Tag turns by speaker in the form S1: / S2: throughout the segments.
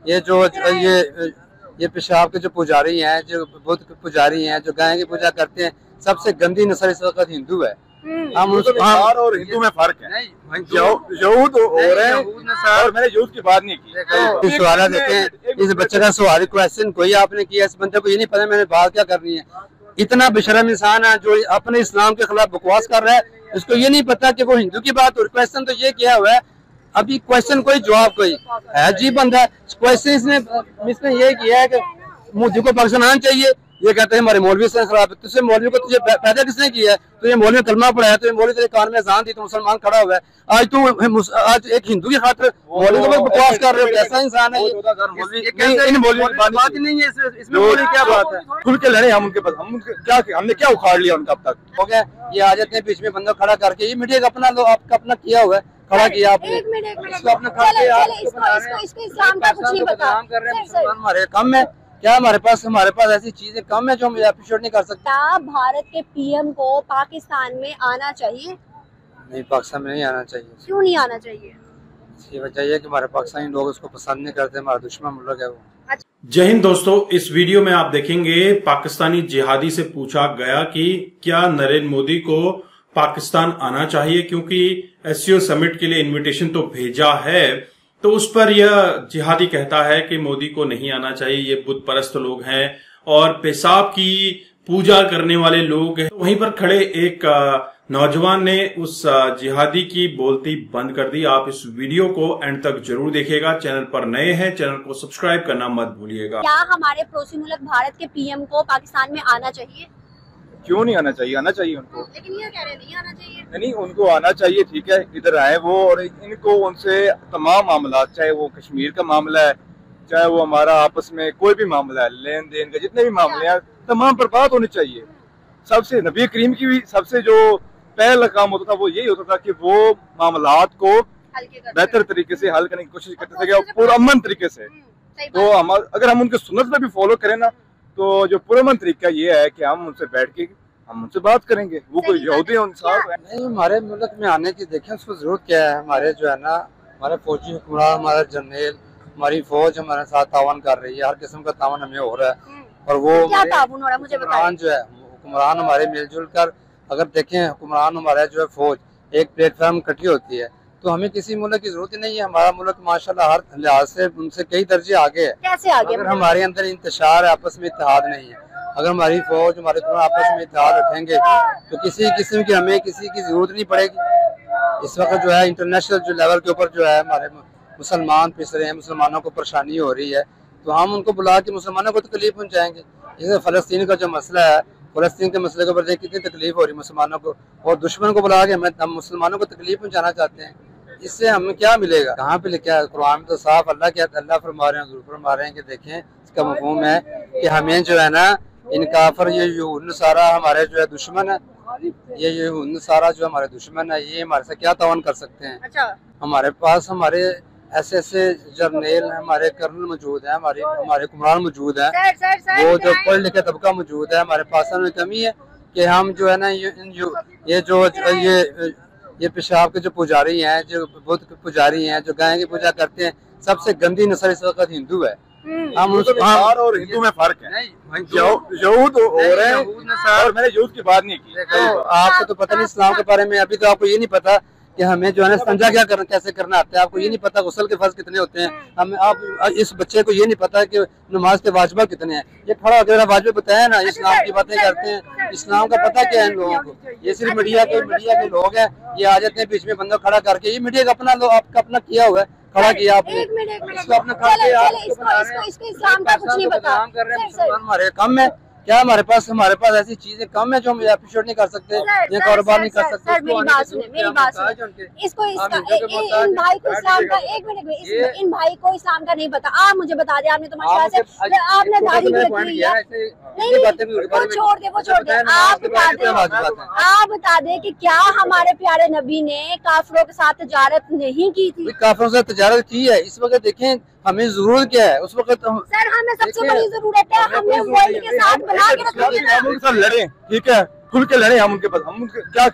S1: ये जो ये पेशाब के जो पुजारी हैं, जो बुद्ध के पुजारी हैं, जो गाय की पूजा करते हैं, सबसे गंदी नस्ल इस वक्त हिंदू है। हम
S2: और हिंदू में फर्क है। यहूद हो रहे हैं और मैंने यहूद की बात नहीं की।
S1: सवाल देखें, इस बच्चे का सवाल क्वेश्चन कोई आपने किया, इस बंदे को ये नहीं पता मैंने बात क्या करनी है। इतना बेशरम इंसान है जो अपने इस्लाम के खिलाफ बकवास कर रहा है, इसको ये नहीं पता कि वो हिंदू की बात। और क्वेश्चन तो ये किया हुआ है, अभी क्वेश्चन कोई जवाब कोई है। अजीब बंदा है। क्वेश्चन इसने ये किया है कि मोदी को पाकिस्तान आना चाहिए। ये कहते हैं हमारे मौलवी से खराब है। तुझे मौलवी को तुझे पैदा किसने किया है? तुझे मौलवी कलमा पढ़ा है, तुझे मौलवी तेरे कान में अज़ान दी तो मुसलमान खड़ा हुआ है। आज एक हिंदू की खातिर मौलवी को बकवास कर रहे हो। कैसा इंसान है ये? इन मौलवी की बात नहीं है, इसमें मौलवी क्या बात है?
S2: खुल के लड़े हम उनके पास। हमने क्या उखाड़ लिया उनका अब तक?
S1: हो गया ये आ जाते हैं बीच में बंदा खड़ा करके। ये मीडिया का अपना लो, आपका अपना किया हुआ है, खड़ा किया आपने। इसको अपना खड़ा किया,
S3: इसको इस्लाम का कुछ नहीं पता।
S1: हमारे कम है क्या? हमारे पास ऐसी चीजें कम है जो हम अप्रिशिएट नहीं कर सकते।
S3: क्या भारत के पीएम को पाकिस्तान में आना चाहिए?
S1: नहीं, पाकिस्तान में नहीं आना चाहिए।
S3: क्यों नहीं आना चाहिए?
S1: इसकी वजह है कि हमारे पाकिस्तानी लोग उसको पसंद नहीं करते, हमारा दुश्मन मुल्क है वो।
S4: जय हिंद दोस्तों, इस वीडियो में आप देखेंगे पाकिस्तानी जिहादी से पूछा गया कि क्या नरेंद्र मोदी को पाकिस्तान आना चाहिए, क्योंकि एससीओ समिट के लिए इनविटेशन तो भेजा है। तो उस पर यह जिहादी कहता है कि मोदी को नहीं आना चाहिए, ये बुत परस्त लोग हैं और पेशाब की पूजा करने वाले लोग हैं। वहीं पर खड़े एक नौजवान ने उस जिहादी की बोलती बंद कर दी। आप इस वीडियो को एंड तक जरूर देखिएगा। चैनल पर नए हैं, चैनल को सब्सक्राइब करना मत भूलिएगा।
S3: क्या हमारे पड़ोसी मुल्क भारत के पीएम को पाकिस्तान में आना चाहिए?
S2: क्यों नहीं आना चाहिए? आना चाहिए उनको।
S3: लेकिन ये कह रहे नहीं आना चाहिए।
S2: नहीं, उनको आना चाहिए, ठीक है, इधर आए वो। और इनको उनसे तमाम मामला, चाहे वो कश्मीर का मामला है, चाहे वो हमारा आपस में कोई भी मामला है, लेन देन का जितने भी मामले हैं, तमाम पर बात होनी चाहिए। सबसे नबी करीम की भी सबसे जो पहला काम होता था वो यही होता था कि वो मामलात को बेहतर तरीके से हल करने की कोशिश करते थे और पुरअमन तरीके से। तो अगर हम उनके सुन्नत में भी फॉलो करें ना, तो जो पुरअमन तरीका ये है कि हम उनसे बैठ के हम उनसे बात करेंगे। वो कोई यहूदी
S1: नहीं, हमारे मुल्क में आने की देखें उसको जरूरत क्या है। हमारे जो है ना, हमारे फौजी हुक्मरान, हमारा जनरल, हमारी फौज हमारे साथ तावन कर रही है। हर किस्म का तावन हमें हो रहा है। और वो
S3: क्या तावन हो रहा है मुझे बताइए।
S1: जो है हुक्मरान हमारे मिलजुल कर, अगर देखें हुक्मरान हमारा जो है फौज एक प्लेटफॉर्म इकट्ठी होती है, तो हमें किसी मुल्क की जरूरत ही नहीं है। हमारा मुल्क माशाल्लाह हर लिहाज से उनसे कई दर्जे आगे है।
S3: कैसे आगे?
S1: अगर हमारे अंदर इंतशार है, आपस में इत्तेहाद नहीं है, अगर हमारी फौज हमारे आपस में इत्तेहाद रखेंगे तो किसी किस्म की हमें किसी की जरूरत नहीं पड़ेगी। इस वक्त जो है इंटरनेशनल जो लेवल के ऊपर जो है हमारे मुसलमान पिस रहे हैं, मुसलमानों को परेशानी हो रही है, तो हम उनको बुला के मुसलमानों को तकलीफ पहुँचाएंगे। जैसे फ़लस्तीन का जो मसला है, फ़लस्तीन के मसले के ऊपर कितनी तकलीफ हो रही है मुसलमानों को, और दुश्मन को बुला के हम मुसलमानों को तकलीफ पहुँचाना चाहते हैं। इससे हमें क्या मिलेगा? कहाँ पे लिखा है? कुरान में तो साफ अल्लाह फरमा रहे हैं, हुजूर फरमा रहे हैं कि देखें इसका मफ़हूम है कि हमें जो है ना इन काफिर, ये यूहूद सारा हमारे जो है दुश्मन है, ये यूहूद सारा जो हमारे दुश्मन है, ये हमारे से क्या तावन कर सकते हैं?
S3: अच्छा।
S1: हमारे पास हमारे ऐसे जर्नल, हमारे कर्नल मौजूद है, हमारे हुक्मरान मौजूद है, वो जो पढ़ लिखे तबका मौजूद है। हमारे पास में कमी है कि हम जो है ना ये पेशाब के जो पुजारी हैं, जो बुद्ध के पुजारी हैं, जो गाय की पूजा करते हैं, सबसे गंदी नस्ल इस वक्त हिंदू है। हम
S2: और हिंदू में फर्क है। यहूद हो रहे हैं और मैंने यहूद की बात नहीं की।
S1: आपको तो पता नहीं इस्लाम के बारे में। अभी तो आपको ये नहीं पता कि हमें जो है ना संजा कैसे करना आता है। आपको ये नहीं पता गुस्ल के फर्ज कितने होते हैं। हमें आप इस बच्चे को ये नहीं पता कि नमाज के वाजिबा कितने हैं। ये खड़ा होकर वाजिब बताया ना, इस्लाम की बातें करते हैं। इस्लाम का पता क्या है इन लोगों को? ये सिर्फ मीडिया के लोग हैं। ये आ जाते हैं बीच में बंदा खड़ा करके। ये मीडिया का अपना लो, आपका अपना किया हुआ है, खड़ा किया आपने। इसको अपना खड़ा किया,
S3: इसको इस्लाम का कुछ नहीं पता।
S1: हमारे कम है क्या? हमारे पास ऐसी चीजें कम है जो हम अप्रिशिएट नहीं कर सकते, ये कारोबार नहीं कर सकते।
S3: मेरी बात सुने। इसको इन भाई को इस्लाम का, एक मिनट, इन भाई को इस्लाम का नहीं पता। आप मुझे बता दें, आपने तो माशाल्लाह से आपने दाढ़ी भी रखी है। नहीं, वो छोड़ दे। आप बता दे कि क्या हमारे प्यारे नबी ने काफिरों के साथ तजारत नहीं की थी?
S1: काफिरों से तजारत की है। इस वक्त देखें हमें जरूरत क्या है उस वक्त।
S3: सर हमें सबसे बड़ी जरूरत है, हमें वर्ल्ड के साथ बना के रखना है।
S2: लड़े, ठीक है, खुल के लड़े हम उनके पास,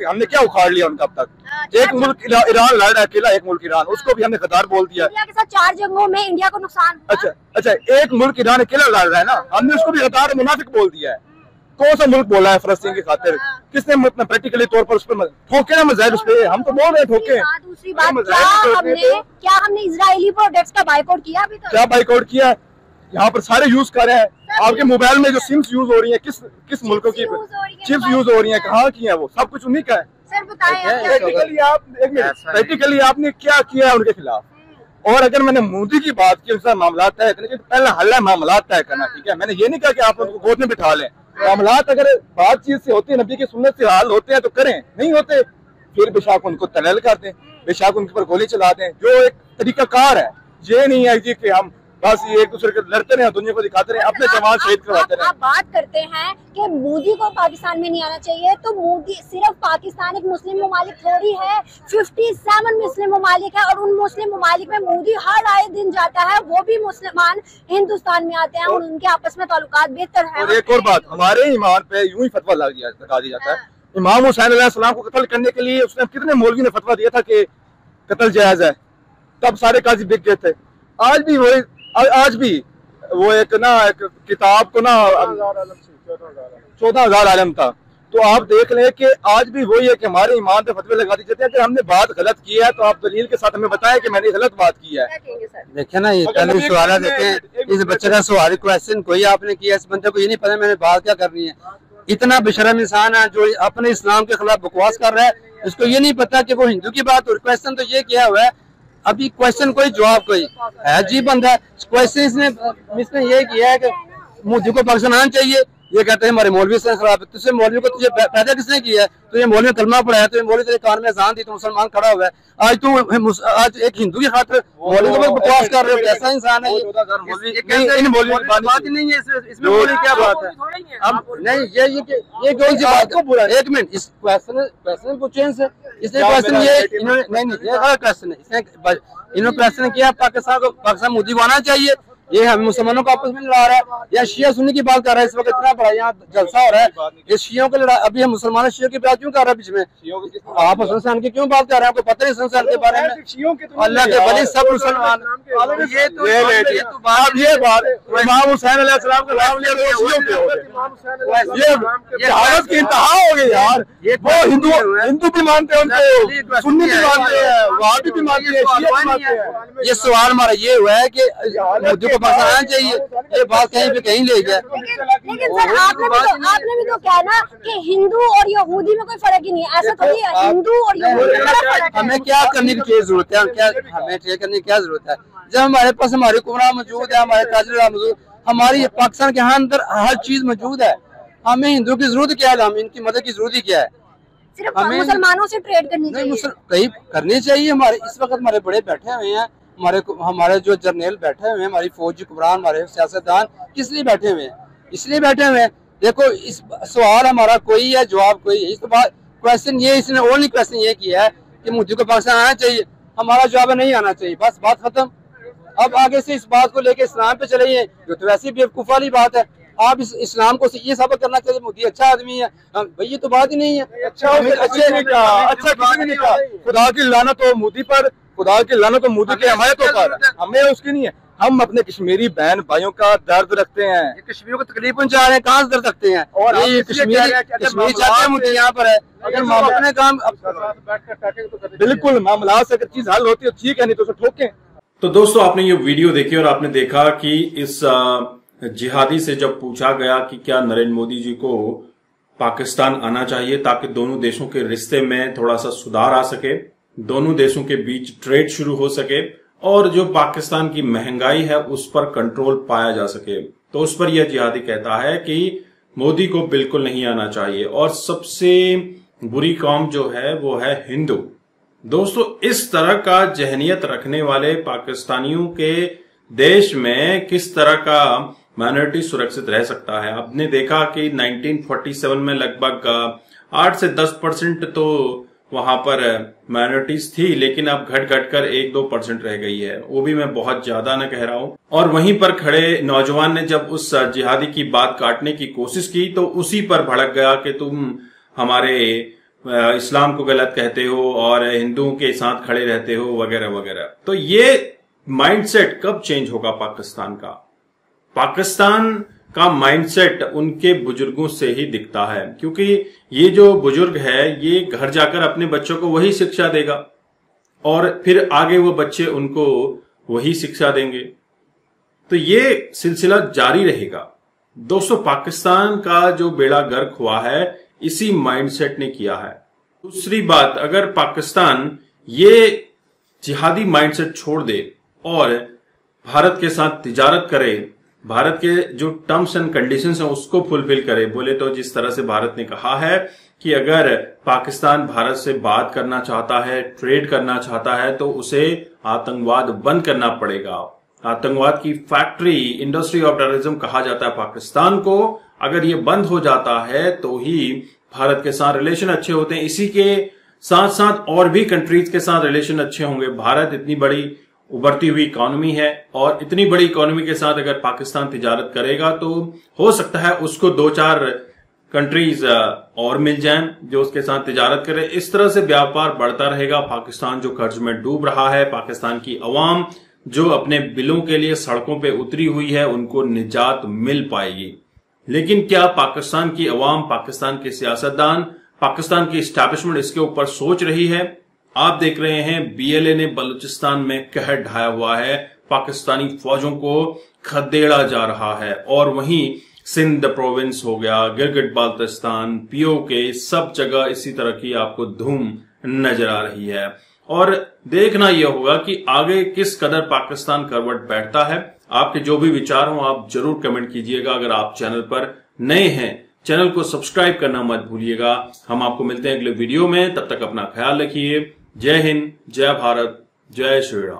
S2: हमने क्या उखाड़ लिया उनका अब तक। एक मुल्क ईरान लड़ रहा है अकेला, एक मुल्क ईरान, उसको भी हमने गद्दार बोल दिया।
S3: इंडिया के साथ 4 जंगों में इंडिया को नुकसान हुआ।
S2: अच्छा, एक मुल्क ईरान अकेला लड़ रहा है ना, हमने उसको भी गद्दार मुनाफिक बोल दिया है। कौन सा मुल्क बोला है फलस्तीन की खातिर? किसने प्रैक्टिकली तौर पर उस पर ठोके ना मिसाइल उस पे? हम तो बोल रहे ठोके।
S3: दूसरी बात, क्या हमने इजरायली प्रोडक्ट्स का बाइकआउट किया अभी तक?
S2: क्या बाइकआउट किया? यहाँ पर सारे यूज कर रहे हैं। आपके मोबाइल में जो सिम्स यूज हो रही है, किस मुल्कों की चिप्स यूज हो रही है, कहाँ की है? वो सब कुछ उन्हीं का है।
S3: सर बताएं
S2: प्रैक्टिकली आपने क्या किया है उनके खिलाफ? और अगर मैंने मोदी की बात की, उसका मामला तय करने के पहले हल्ला मामला तय करना, ठीक है? मैंने ये नहीं कहा कि आप उनको गोद में बिठा लें। मामलात अगर बातचीत से होते हैं, नबी की सुन्नत से हाल होते हैं तो करें, नहीं होते फिर बेशक उनको तलल कर दें, बेशक उनके ऊपर गोली चला दें, जो एक तरीकाकार है। ये नहीं है जी कि हम बस एक दूसरे के लड़ते रहे, दुनिया को दिखाते रहे, अपने जवान शहीद करवाते रहे।
S3: आप बात करते हैं कि मोदी को पाकिस्तान में नहीं आना चाहिए, तो मोदी सिर्फ पाकिस्तान एक मुस्लिम ममालिक थोड़ी है, 57 मुस्लिम ममालिक है, और उन मुस्लिम ममालिक में मोदी हर आए दिन जाता है, वो भी मुसलमान हिंदुस्तान में आते हैं और उनके आपस में ताल्लुकात बेहतर है।
S2: और एक और बात, हमारे ईमान पे यूं ही फतवा लगा दिया जाता है। इमाम हुसैन अलैहिस्सलाम को कत्ल करने के लिए उसने कितने मौलवी ने फतवा दिया था कि कत्ल जायज है, तब सारे काजी बिक गए थे। आज भी वो एक किताब को ना 14,000 आलम था। तो आप देख लें कि आज भी वही है कि हमारे ईमान पे फतवे लगा दिए जाते हैं। अगर हमने बात गलत की है तो आप दलील के साथ हमें बताएं कि मैंने गलत बात की है।
S1: देखे ना, ये पहले सवाल देखें, इस बच्चे का सवाल क्वेश्चन कोई आपने किया, इस बंदे को ये नहीं पता मैंने बात क्या करनी है। इतना बेशरम इंसान है जो अपने इस्लाम के खिलाफ बकवास कर रहा है, इसको ये नहीं पता कि वो हिंदू की बात। और क्वेश्चन तो ये किया हुआ है, अभी क्वेश्चन कोई जवाब कोई है जी बंदा। क्वेश्चन इसने ये किया है कि मोदी को पाकिस्तान आना चाहिए, ये कहते हैं हमारे मौलवी से खराब है। तुझे मौलवी को तुझे पैदा किसने किया है? तुझे मौलवी कलमा पढ़ाया, तुझे मौलवी तेरे कान में अजान दी, तो मुसलमान खड़ा हुआ है। आज एक हिंदू की खातिर मौलवी को बकवास कर रहे हो, कैसा इंसान है ये? बात ही नहीं है इसमें, क्या बात है? अब नहीं, ये कौन सी बात को बुरा? एक मिनट, इस क्वेश्चन को चेंज से इसने क्वेश्चन ये इन्होंने नहीं ये गलत क्वेश्चन है। इन्होंने क्वेश्चन किया पाकिस्तान मोदी को आना चाहिए, ये हम मुसलमानों को आपस में लड़ा रहा है, या शिया सुन्नी की बात कर रहा है। इस वक्त इतना बड़ा यहाँ जलसा हो रहा है, ये शियों की लड़ाई। अभी हम मुसलमान शियों की बात क्यों कर रहे हैं बीच में? आप हसन की क्यों बात कर रहे हैं? आपको पता नहीं हसन के बारे में? अल्लाह के वली सब मुसलमान। ये बात इमाम हुसैन अलैहिस्सलाम का नाम लिया, ये हालत की इंतहा हो गई यार। वो हिंदू भी मानते हैं उनको, सुन्नी भी मानते हैं, वहाबी भी मानते हैं, शिया भी मानते हैं। ये सवाल हमारा ये हुआ है कि मोदी को पाकिस्तान आना चाहिए, ये बात कहीं पे कहीं ले गया।
S3: लेकिन सर आपने भी तो कहा ना कि हिंदू और यहूदी में कोई फर्क ही नहीं है, ऐसा थोड़ी है। हिंदू और यहूदी में
S1: हमें क्या करने की जरूरत है? हमें क्या करने की क्या जरूरत है? जब हमारे पास हमारी कुमरा मौजूद है, हमारे ताजर मौजूद, हमारी पाकिस्तान के अंदर हर चीज मौजूद है, हमें हिंदू की जरूरत क्या है? हमें इनकी मदद की जरूरत ही क्या है?
S3: सिर्फ मुसलमानों से ट्रेड करनी चाहिए,
S1: कहीं करनी चाहिए। हमारे इस वक्त हमारे बड़े बैठे हुए हैं, हमारे जो जर्नल बैठे हुए हैं, हमारी फौजी कुमरान, हमारे सियासतदान किस लिए बैठे हुए हैं? इसलिए बैठे हुए हैं। देखो, इस सवाल हमारा कोई है, जवाब कोई है। इस बात क्वेश्चन ये, इसने ओनली क्वेश्चन ये किया है कि मोदी को पाकिस्तान आना चाहिए, हमारा जवाब है नहीं आना चाहिए, बस बात खत्म। अब आगे से इस बात को लेके इस्लाम पे चले, जो तो वैसी बेवकूफ़ वाली बात है। आप इस इस्लाम को ये साबित करना चाहिए मोदी अच्छा आदमी है, भाई ये तो बात ही नहीं है। अच्छा किसी ने कहा,
S2: खुदा की लानत हो मोदी पर, खुदा की लानत हो मोदी की हमारे तो हमें उसकी नहीं है। हम अपने कश्मीरी बहन भाइयों का दर्द रखते हैं,
S1: कश्मीरियों को तकलीफ पहुंचा रहे हैं, कहाँ से दर्द रखते हैं? और ये कश्मीरी चाहते हैं मुझे यहाँ पर है, अगर अपने काम
S2: बिल्कुल मामला से अगर चीज हल होती है ठीक है, नहीं तो उसे ठोकें।
S4: तो दोस्तों, आपने ये वीडियो देखी और आपने देखा कि इस जिहादी से जब पूछा गया कि क्या नरेंद्र मोदी जी को पाकिस्तान आना चाहिए ताकि दोनों देशों के रिश्ते में थोड़ा सा सुधार आ सके, दोनों देशों के बीच ट्रेड शुरू हो सके और जो पाकिस्तान की महंगाई है उस पर कंट्रोल पाया जा सके, तो उस पर यह जिहादी कहता है कि मोदी को बिल्कुल नहीं आना चाहिए। और सबसे बुरी कौम जो है वो है हिंदू। दोस्तों, इस तरह का जहनियत रखने वाले पाकिस्तानियों के देश में किस तरह का माइनॉरिटी सुरक्षित रह सकता है? आपने देखा कि 1947 में लगभग 8 से 10% तो वहां पर माइनॉरिटीज थी, लेकिन अब घट घट कर 1-2% रह गई है, वो भी मैं बहुत ज्यादा न कह रहा हूं। और वहीं पर खड़े नौजवान ने जब उस जिहादी की बात काटने की कोशिश की तो उसी पर भड़क गया कि तुम हमारे इस्लाम को गलत कहते हो और हिंदुओं के साथ खड़े रहते हो वगैरह वगैरह। तो ये माइंडसेट कब चेंज होगा पाकिस्तान का? पाकिस्तान का माइंडसेट उनके बुजुर्गों से ही दिखता है, क्योंकि ये जो बुजुर्ग है ये घर जाकर अपने बच्चों को वही शिक्षा देगा और फिर आगे वो बच्चे उनको वही शिक्षा देंगे। तो ये सिलसिला जारी रहेगा। दोस्तों, पाकिस्तान का जो बेड़ा गर्क हुआ है इसी माइंडसेट ने किया है। दूसरी बात, अगर पाकिस्तान ये जिहादी माइंडसेट छोड़ दे और भारत के साथ तिजारत करे, भारत के जो टर्म्स एंड कंडीशंस हैं उसको फुलफिल करे, बोले तो जिस तरह से भारत ने कहा है कि अगर पाकिस्तान भारत से बात करना चाहता है, ट्रेड करना चाहता है, तो उसे आतंकवाद बंद करना पड़ेगा। आतंकवाद की फैक्ट्री, इंडस्ट्री ऑफ टेररिज्म कहा जाता है पाकिस्तान को। अगर ये बंद हो जाता है तो ही भारत के साथ रिलेशन अच्छे होते हैं। इसी के साथ साथ और भी कंट्रीज के साथ रिलेशन अच्छे होंगे। भारत इतनी बड़ी उभरती हुई इकोनॉमी है और इतनी बड़ी इकोनॉमी के साथ अगर पाकिस्तान तिजारत करेगा तो हो सकता है उसको 2-4 कंट्रीज और मिल जाएं जो उसके साथ तिजारत करे। इस तरह से व्यापार बढ़ता रहेगा। पाकिस्तान जो कर्ज में डूब रहा है, पाकिस्तान की अवाम जो अपने बिलों के लिए सड़कों पे उतरी हुई है, उनको निजात मिल पाएगी। लेकिन क्या पाकिस्तान की अवाम, पाकिस्तान के सियासतदान, पाकिस्तान की एस्टैब्लिशमेंट इसके ऊपर सोच रही है? आप देख रहे हैं BLA ने बलूचिस्तान में कहर ढाया हुआ है, पाकिस्तानी फौजों को खदेड़ा जा रहा है। और वहीं सिंध प्रोविंस हो गया, गिलगिट बाल्टिस्तान, POK, सब जगह इसी तरह की आपको धूम नजर आ रही है। और देखना यह होगा कि आगे किस कदर पाकिस्तान करवट बैठता है। आपके जो भी विचार हो आप जरूर कमेंट कीजिएगा। अगर आप चैनल पर नए हैं, चैनल को सब्सक्राइब करना मत भूलिएगा। हम आपको मिलते हैं अगले वीडियो में, तब तक अपना ख्याल रखिए। जय हिंद, जय भारत, जय श्री राम।